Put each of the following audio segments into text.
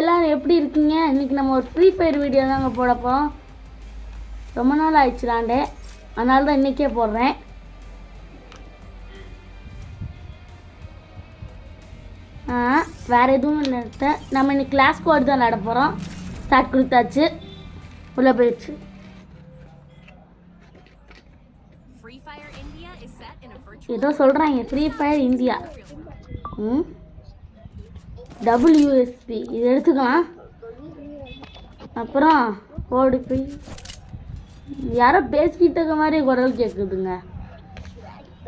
எல்லோரும் எப்படி இருக்கீங்க? இன்றைக்கி நம்ம ஒரு ஃப்ரீ ஃபயர் வீடியோ தாங்க போட போகிறோம். ரொம்ப நாள் ஆயிடுச்சுலாண்டே, அதனால தான் இன்றைக்கே போடுறேன். வேறு எதுவும் இல்லை. நம்ம இன்றைக்கி கிளாஸ் கோட் தான் நட போகிறோம். ஸ்டார்ட் கொடுத்தாச்சு, உள்ளே போயிடுச்சு. ஏதோ சொல்கிறாங்க ஃப்ரீ ஃபயர் இந்தியா. WSP இது எடுத்துக்கலாம். அப்புறம் ஓடி போய் யாரோ பேசிக்கிட்டு இருக்க மாதிரி குரல் கேட்குதுங்க.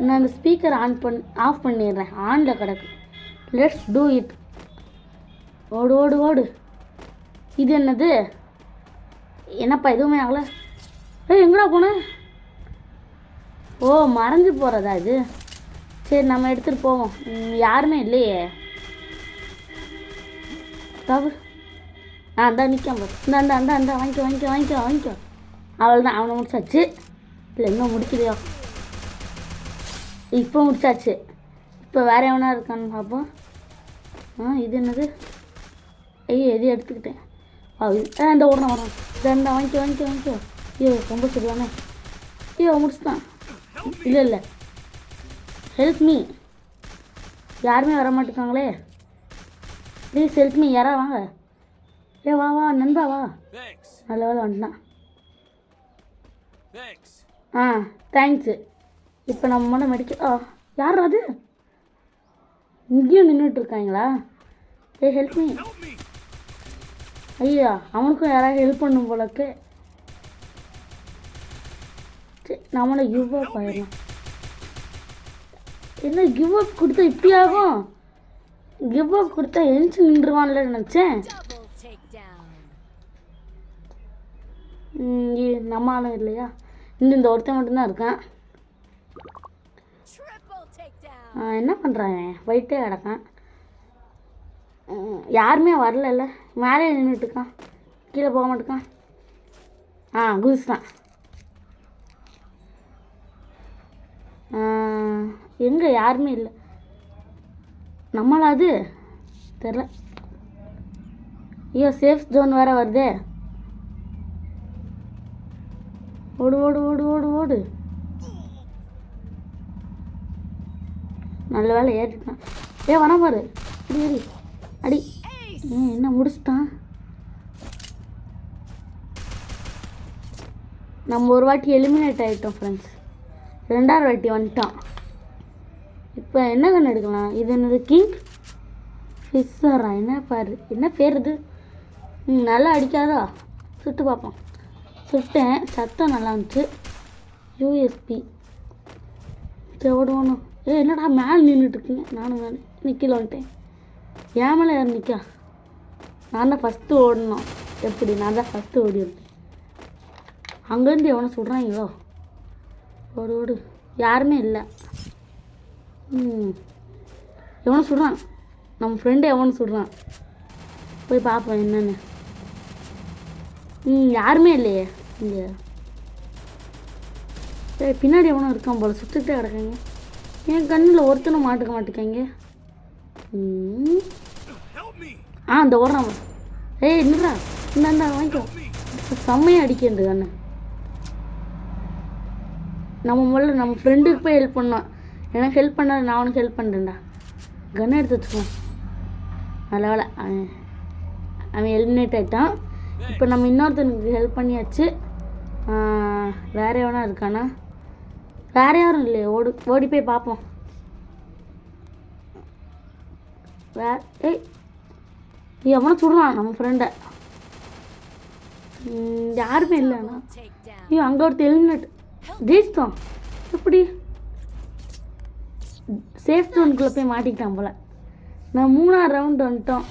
நான் அந்த ஸ்பீக்கர் ஆஃப் பண்ணிடுறேன். ஆனில் கிடக்கு. Let's do it. ஓடு ஓடு ஓடு. இது என்னது? என்னப்பா எதுவுமே ஆகலை. எங்கடா போனேன்? ஓ, மறைஞ்சு போகிறதா இது? சரி, நம்ம எடுத்துகிட்டு போவோம். யாருமே இல்லையே. தவறு. அந்த நிற்காம அந்த வாங்கிக்கோ. அவள் தான், அவனை முடிச்சாச்சு. இல்லை இன்னும் முடிக்கலையோ? இப்போ முடிச்சாச்சு. இப்போ வேறு எவனா இருக்கான்னு பார்ப்போம். இது என்னது? ஐயோ, எதையும் எடுத்துக்கிட்டேன். இந்த ஓடுறான் இந்த வாங்கிக்கோ. ஐயோ, ரொம்ப சொல்லுவானே. ஐயோ, முடிச்சுதான். இல்லை ஹெல்ப் மீ. யாருமே வர மாட்டேங்காங்களே. Please help me. யாரா வாங்க. வா நண்பா வா. நல்ல வேலை வந்துட்டான். தேங்க்ஸு. இப்போ நம்ம முன்ன மெடிக்க. யார் அது? இங்கேயும் நின்றுட்டுருக்காங்களா? Help me. ஐயா, அவனுக்கும் யாராவது ஹெல்ப் பண்ணும் போலக்கு. சரி, நம்மளை கிவ் அப் ஆயிடலாம். என்ன கிவ் அப் கொடுத்தா இப்படி ஆகும்? கிவ் அப் கொடுத்தா எரிச்சு நின்றுவான்ல நினச்சேன். நம்ம ஆளும் இல்லையா? இன்னும் இந்த ஒருத்தன் மட்டும்தான் இருக்கான். என்ன பண்ணுறாங்க? போயிட்டே கிடக்கான். யாருமே வரல. மேலே நின்றுட்டுருக்கான். கீழே போக மாட்டேக்கான். குதிச்சு தான். எங்கே யாருமே இல்லை. நம்மளா அது தெரில. ஐயோ, சேஃப் ஜோன் வேறு வருதே. ஓடு ஓடு ஓடு ஓடு ஓடு. நல்ல வேலை ஏறிட்டான். வர பாரு. அடி அடி. என்ன முடிச்சிட்டான்? நம்ம ஒரு வாட்டி எலிமினேட் ஆகிட்டோம் ஃப்ரெண்ட்ஸ். ரெண்டாவது வாட்டி வந்துட்டான். இப்போ என்ன கண்ணு எடுக்கலாம்? இது என்னது? கிங் ஃபிஷரா? என்ன பாரு, என்ன பேர் இது? நல்லா அடிக்காதா? சுட்டு பார்ப்போம். சுட்டேன், சத்தம் நல்லா இருந்துச்சு. USP. சரி ஓடுவோம். என்னடா மேலே நின்றுட்டுருக்கீங்க? நானும் கீழே வந்துட்டேன். ஏன் மேலே யார் நிற்கா? நான் தான் ஃபஸ்ட்டு ஓடணும். எப்படி? நான் தான் ஃபஸ்ட்டு ஓடி இருந்தேன். அங்கேருந்து எவனை சொல்கிறாங்களோ? ஓடு ஓடு. யாருமே இல்லை. எவனை சொல்கிறான்? நம்ம ஃப்ரெண்டு எவனு சொல்கிறான். போய் பார்ப்போம் என்னென்னு. யாருமே இல்லையே இங்கே. சரி, பின்னாடி எவனும் இருக்கான் போல். சுற்றிக்கிட்டே கிடக்காங்க. என் கண்ணில் ஒருத்தனும் மாட்டுக்க மாட்டேக்காங்க. இந்த ஓடுறான். என்னடா இந்த வாங்கிக்கோ. செம்மையாக அடிக்கிறது கண்ணு. நம்ம முதல்ல நம்ம ஃப்ரெண்டுக்கு போய் ஹெல்ப் பண்ணோம். எனக்கு ஹெல்ப் பண்ண, நான் அவனுக்கு ஹெல்ப் பண்ணுறேன்டா. கன் எடுத்து வச்சுக்கோம். நல்ல வேலை, அவன் எலிமினேட் ஆகிட்டான். இப்போ நம்ம இன்னொருத்தனுக்கு ஹெல்ப் பண்ணியாச்சு. வேறு எவனா இருக்கானா? வேறு யாரும் இல்லையே. ஓடி போய் பார்ப்போம். எவனை சொல்கிறான் நம்ம ஃப்ரெண்டை? யாருமே இல்லைண்ணா. அங்கே ஒருத்தர் எலிமினேட் ஜெயிச்சிட்டோம். எப்படி? சேஃப் ஜோனுக்குள்ளே போய் மாட்டிக்கிட்டான் போல். நான் 3ஆவது ரவுண்டு வந்துட்டோம்.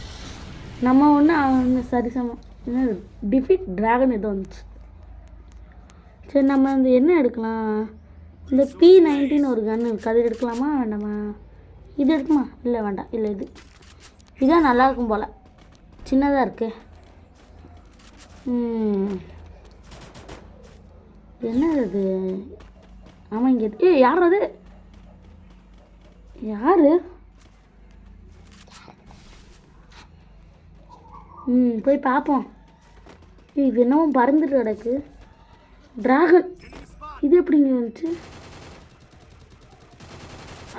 நம்ம ஒன்று சரிசமம். என்ன டிஃபீட் ட்ராகன் ஏதோ வந்துச்சு. சரி, நம்ம அந்த என்ன எடுக்கலாம்? இந்த P90 ஒரு கன் இருக்குது. அது எடுக்கலாமா வேண்டாமா? இது எடுக்குமா? இல்லை வேண்டாம். இல்லை, இதான் நல்லாயிருக்கும் போல். சின்னதாக இருக்கு. என்ன அது? ஆமாம், இங்கே யார் அது? யார்? போய் பார்ப்போம். இது என்னவோ பறந்துட்டு கிடக்கு. ட்ராகன் இது எப்படிங்க வந்துச்சு?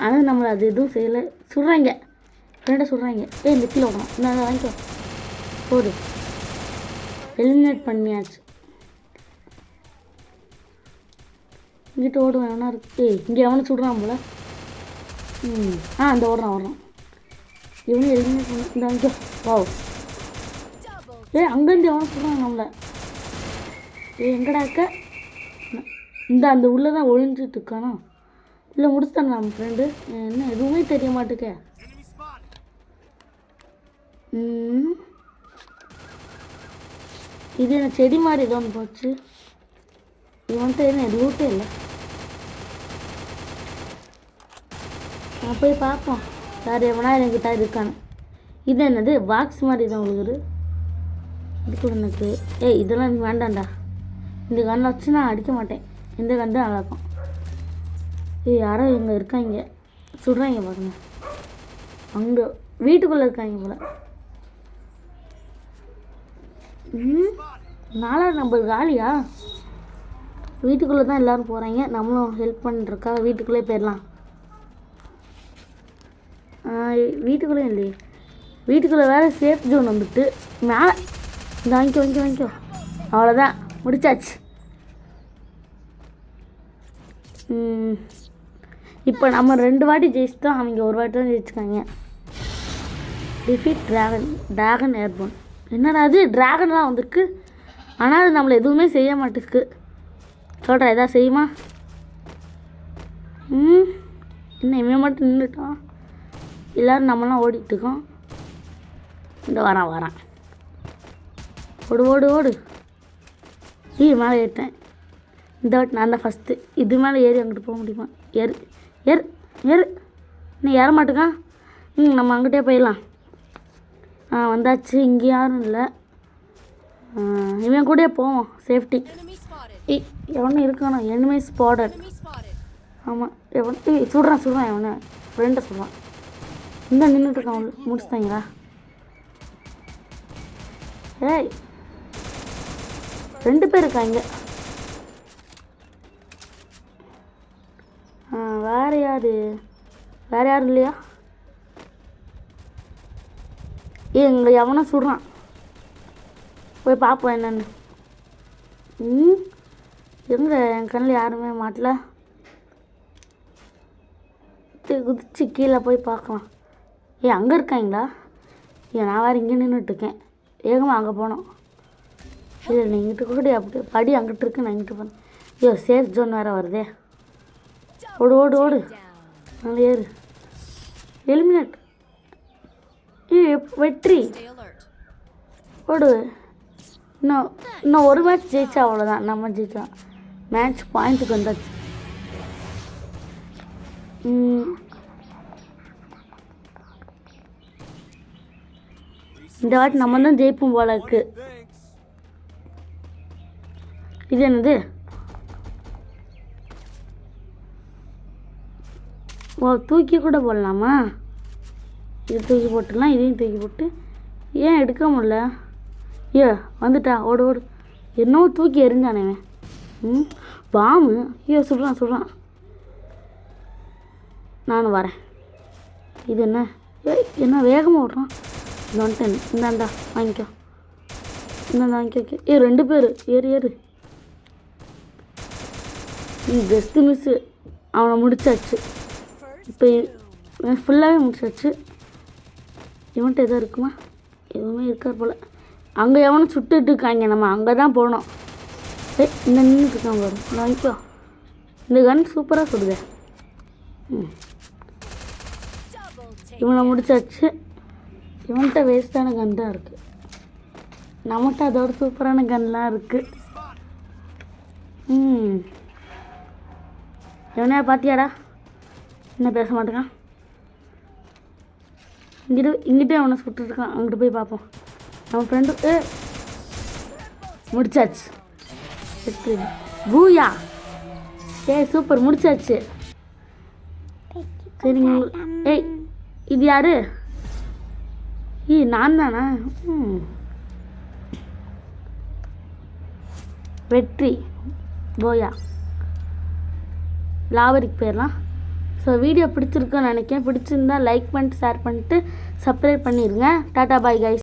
ஆனால் நம்மளை அது எதுவும் செய்யலை. சொல்கிறாங்க ஃப்ரெண்டை சொல்கிறாங்க. இந்த கீழே ஓடணும். நான் வாங்கிக்கோ போடு. எலிமினேட் பண்ணியாச்சு. இங்கிட்ட ஓடுவேன் எவனா இருக்கு. இங்கே எவனை சுடுறான் போல. இந்த ஓடுறான். இவனும் எலிமினேட் பண்ண. இந்த வாங்கிக்கோ. வாவ். அங்கேருந்து எவனை சுடுறான் நம்மளை. எங்கடாக்க அந்த உள்ளே தான் ஒழிஞ்சிட்டு இருக்கானோ இல்லை முடிச்சுட்டாங்க நம்ம ஃப்ரெண்டு. என்ன எதுவுமே தெரிய மாட்டேக்க. இது என்ன செடி மாதிரி ஏதோ ஒன்று போச்சு. இவன்ட்டு என்ன ரூட்டே இல்லை. நான் போய் பார்ப்போம் வேறு எவனா என்கிட்ட இருக்கானு. இது என்னது பாக்ஸ் மாதிரி தான் உங்களுக்கு இதுக்கு எனக்கு. இதெல்லாம் எனக்கு வேண்டாம்டா. இந்த கண்ணை வச்சு நான் அடிக்க மாட்டேன். இந்த கண் தான் நல்லாயிருக்கும். யாரோ இங்கே இருக்காங்க சுடுறாங்க பாருங்க. அங்கே வீட்டுக்குள்ளே இருக்காங்க போல. நாளாக நம்ம காலியா? வீட்டுக்குள்ளே தான் எல்லோரும் போகிறாங்க. நம்மளும் ஹெல்ப் பண்ணிருக்கா. வீட்டுக்குள்ளே போயிடலாம். வீட்டுக்குள்ளே இல்லையே. வீட்டுக்குள்ளே வேறு சேஃப் ஜோன் வந்துட்டு மேலே. இந்த வாங்கிக்கோ. அவ்வளோதான் முடிச்சாச்சு. இப்போ நம்ம 2 வாட்டி ஜெயிச்சிட்டோம். அவங்க 1 வாட்டி தான் ஜெயிச்சுக்காங்க. Defeat dragon airborne. என்னடா அது ட்ராகன்லாம் வந்திருக்கு. ஆனால் அது நம்மளை எதுவுமே செய்ய மாட்டேருக்கு. சொல்கிறேன் எதாவது செய்யுமா? இன்னும் இவன் மட்டும் நின்றுட்டோம். எல்லோரும் நம்மளாம் ஓடிட்டுருக்கோம். இந்த வரான். ஓடு. மேலே ஏறிட்டேன். இந்த வாட்டி நான் தான் ஃபஸ்ட்டு. இது மேலே ஏறி அங்கிட்டு போக முடியுமா? ஏறு இன்னும் ஏற மாட்டேக்கான். நம்ம அங்கிட்டே போயிடலாம். வந்தாச்சு. இங்கே யாரும் இல்லை. இவன் கூட போவோம் சேஃப்டி. எவனும் இருக்கானோ? Enemy spotted. ஆமாம் எவன் சுடுறான் எவனை ஃப்ரெண்டை சொல்கிறான். இந்த நின்றுட்டுருக்கான். முடிச்சுட்டாங்களா? 2 பேர் இருக்காங்க. வேறு யாரும் இல்லையா? இங்கே எவனும் சுடுறான். போய் பார்ப்போம் என்னென்னு. எங்கே என் கண்ணில் யாருமே மாட்டல. குதிச்சு கீழே போய் பார்க்கலாம். அங்கே இருக்காங்களா? நான் வேறு இங்கே நின்றுட்டுருக்கேன். வேகமாக அங்கே போனோம். இல்லை நீ இங்கிட்டு கூட அப்படி படி அங்கிட்டு இருக்கு. நான் இங்கிட்டு போனேன். சேஃப் ஜோன் வேறு வருதே. ஓடு. நல்லா ஏறு. எலிமினேட். வெற்றி. ஓடு. இன்னும் ஒரு மேட்ச் ஜெயிச்சா அவ்வளோதான். நம்ம ஜெயிச்சோம். மேட்ச் பாயிண்ட்டுக்கு வந்தாச்சு. இந்த வாட்டி நம்ம தான் ஜெயிப்போம் போல இருக்கு. இது என்னது? தூக்கி கூட போடலாமா? இது தூக்கி போட்டுடலாம். இதையும் தூக்கி போட்டு ஏன் எடுக்க முடியல? வந்துட்டா. ஓடு. என்னவோ தூக்கி எரிஞ்சானே. பாம்பு. சுடுறான். நானும் வரேன். இது என்ன வேகமாக ஓடுறான். வந்துட்டேன். இந்தாண்டா வாங்கிக்கோ. 2 பேர். ஏறு. Just miss. அவனை முடிச்சாச்சு. இப்போ ஃபுல்லாகவே முடிச்சாச்சு. இவன்ட்டு எதாவது இருக்குமா? எதுவுமே இருக்கார் போல். அங்கே எவனும் சுட்டுட்டு இருக்காங்க. நம்ம அங்கே தான் போனோம். இந்த நின்றுட்டு இருக்கான் பாரு. வாங்கிக்கோ. இந்த கன் சூப்பராக சுடுதே. இவனை முடிச்சாச்சு. இவன்கிட்ட வேஸ்ட்டான கன் தான் இருக்குது. நம்மகிட்ட அதோட சூப்பரான கன்லாம் இருக்குது. இவனையா பார்த்தியாடா? என்ன பேச மாட்டேங்கான். இங்கிட்டே அவனை சுட்டுருக்கான். அங்கிட்டு போய் பார்ப்போம். நம்ம ஃப்ரெண்டு முடிச்சாச்சு. பூயா. சூப்பர் முடிச்சாச்சு. சரிங்க. இது யாரு? நான் தானா? வெற்றி போயா லாவரிக்கு போயிடலாம். ஸோ வீடியோ பிடிச்சிருக்குன்னு நினைக்கிறேன். பிடிச்சிருந்தா லைக் பண்ணிட்டு ஷேர் பண்ணிட்டு சப்ஸ்கிரைப் பண்ணிடுங்க. Tata bye guys.